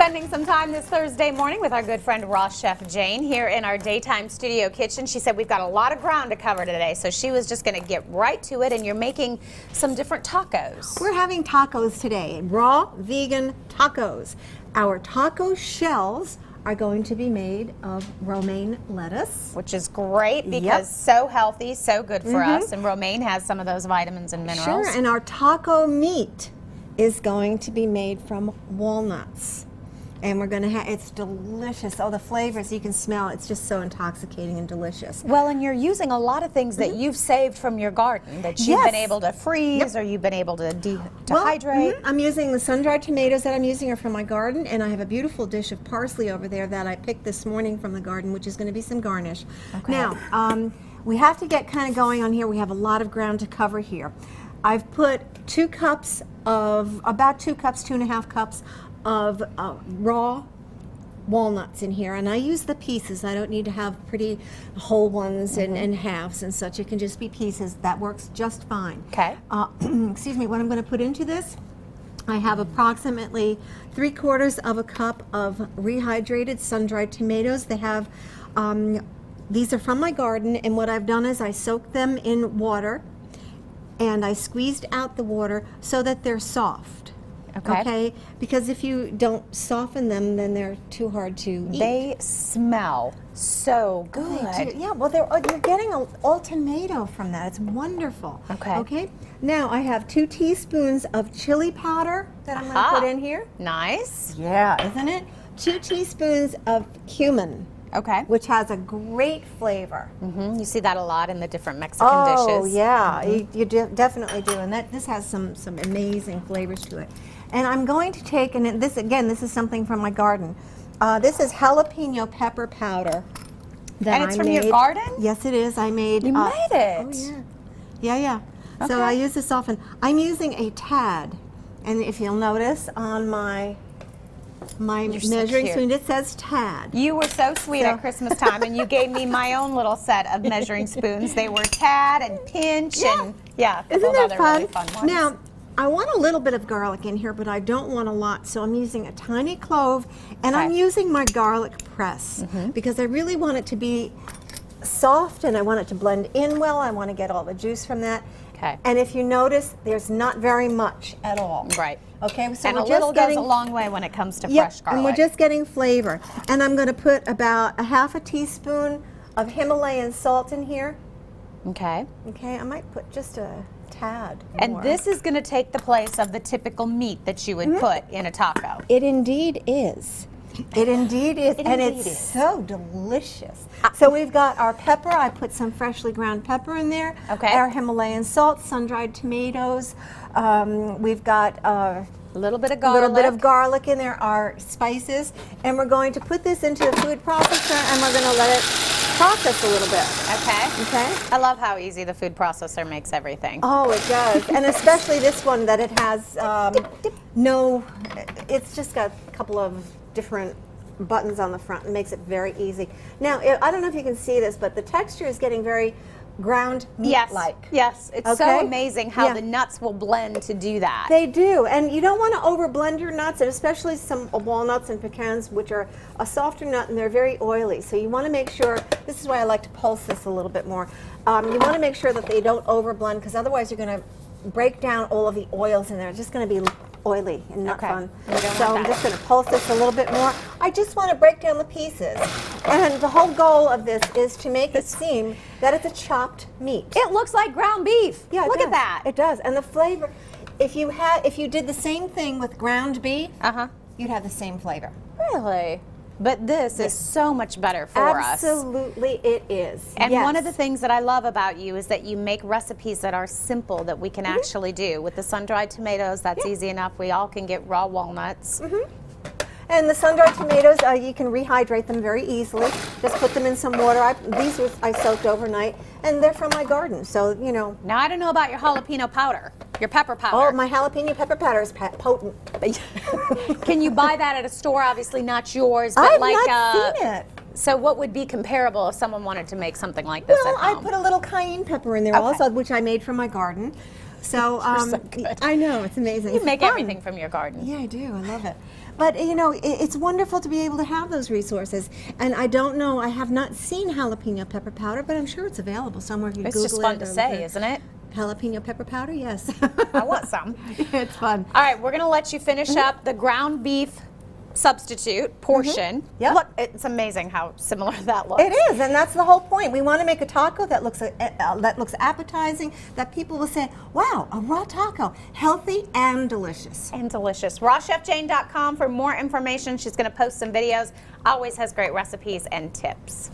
spending some time this Thursday morning with our good friend Ross Chef Jane here in our daytime studio kitchen. She said we've got a lot of ground to cover today, so she was just going to get right to it, and you're making some different tacos. We're having tacos today, raw vegan tacos. Our taco shells are going to be made of romaine lettuce. Which is great because so healthy, so good for us, and romaine has some of those vitamins and minerals. Sure, and our taco meat is going to be made from walnuts. And we're going to have, it's delicious. Oh, the flavors, you can smell, it's just so intoxicating and delicious. Well, and you're using a lot of things that you've saved from your garden that you've been able to freeze or you've been able to dehydrate. I'm using the sun-dried tomatoes that I'm using are from my garden, and I have a beautiful dish of parsley over there that I picked this morning from the garden, which is going to be some garnish. Okay. Now, we have to get kind of going on here. We have a lot of ground to cover here. I've put 2 cups of, about 2 cups, 2.5 cups of raw walnuts in here, and I use the pieces. I don't need to have pretty whole ones and halves and such. It can just be pieces. That works just fine. Okay. Excuse me. What I'm going to put into this, I have approximately 3/4 of a cup of rehydrated sun-dried tomatoes. They have, these are from my garden, and what I've done is I soaked them in water, and I squeezed out the water so that they're soft. Okay. Because if you don't soften them, then they're too hard to eat. They smell so good. They do. Yeah, well, you're getting all tomato from that. It's wonderful. Okay. Okay. Now I have 2 teaspoons of chili powder that I'm going to put in here. Nice. Yeah, isn't it? 2 teaspoons of cumin. Okay. Which has a great flavor. You see that a lot in the different Mexican dishes. Oh yeah, you definitely do, and this has some amazing flavors to it. And I'm going to take, and this is something from my garden. This is jalapeno pepper powder. And it's from your garden? Yes, it is. I made. You made it. Oh yeah, yeah. So I use this often. I'm using a tad, and if you'll notice on my measuring spoon, it says tad. You were so sweet at Christmas time, and you gave me my own little set of measuring spoons. They were tad and pinch and a couple Isn't of that other fun? really fun ones. Now, I want a little bit of garlic in here, but I don't want a lot, so I'm using a tiny clove, and I'm using my garlic press because I really want it to be soft, and I want it to blend in well. I want to get all the juice from that. Okay. And if you notice, there's not very much at all. Right. Okay, so and we're a little just getting, goes a long way when it comes to fresh garlic. And we're just getting flavor. And I'm going to put about 1/2 teaspoon of Himalayan salt in here. Okay. Okay, I might put just a tad And more. this is going to take the place of the typical meat that you would put in a taco. It indeed is. It indeed is, and it's so delicious. So we've got our pepper. I put some freshly ground pepper in there. Okay. Our Himalayan salt, sun-dried tomatoes. We've got a little bit of garlic in there. Our spices, and we're going to put this into the food processor, and we're going to let it process a little bit. Okay. Okay. I love how easy the food processor makes everything. Oh, it does, and especially this one that it has it's just got a couple of different buttons on the front and makes it very easy. Now, I don't know if you can see this, but the texture is getting very ground meat-like. Yes, it's so amazing how the nuts will blend to do that. They do, and you don't want to over blend your nuts, and especially some walnuts and pecans, which are a softer nut and they're very oily. So you want to make sure, this is why I like to pulse this a little bit more. You want to make sure that they don't over blend, because otherwise you're going to break down all of the oils in there. It's just going to be oily and not fun. So I'm just going to pulse this a little bit more. I just want to break down the pieces. And the whole goal of this is to make it seem that it's a chopped meat. It looks like ground beef. Yeah, look at that. It does. And the flavor, if you did the same thing with ground beef, you'd have the same flavor. Really? But this is so much better for us. Absolutely it is. And one of the things that I love about you is that you make recipes that are simple that we can actually do. With the sun-dried tomatoes, that's easy enough. We all can get raw walnuts. And the sun-dried tomatoes, you can rehydrate them very easily. Just put them in some water. These I soaked overnight, and they're from my garden, so, you know. Now, I don't know about your jalapeno powder, your pepper powder. Oh, my jalapeno pepper powder is potent. Can you buy that at a store? Obviously not yours, but I've like not seen it. So what would be comparable if someone wanted to make something like this at home? I put a little cayenne pepper in there also, which I made from my garden. So, so good. I know, it's amazing. You It's make fun. everything from your garden. Yeah, I do. I love it. But you know, it's wonderful to be able to have those resources. And I don't know, I have not seen jalapeno pepper powder, but I'm sure it's available somewhere. You It's Google just fun it to or say, look it. isn't it? Jalapeno pepper powder, yes. I want some. It's fun. All right, we're going to let you finish up the ground beef substitute portion. Yep. Look, it's amazing how similar that looks. It is, and that's the whole point. We want to make a taco that looks appetizing, that people will say, wow, a raw taco, healthy and delicious. And delicious. RawChefJane.com for more information. She's going to post some videos. Always has great recipes and tips.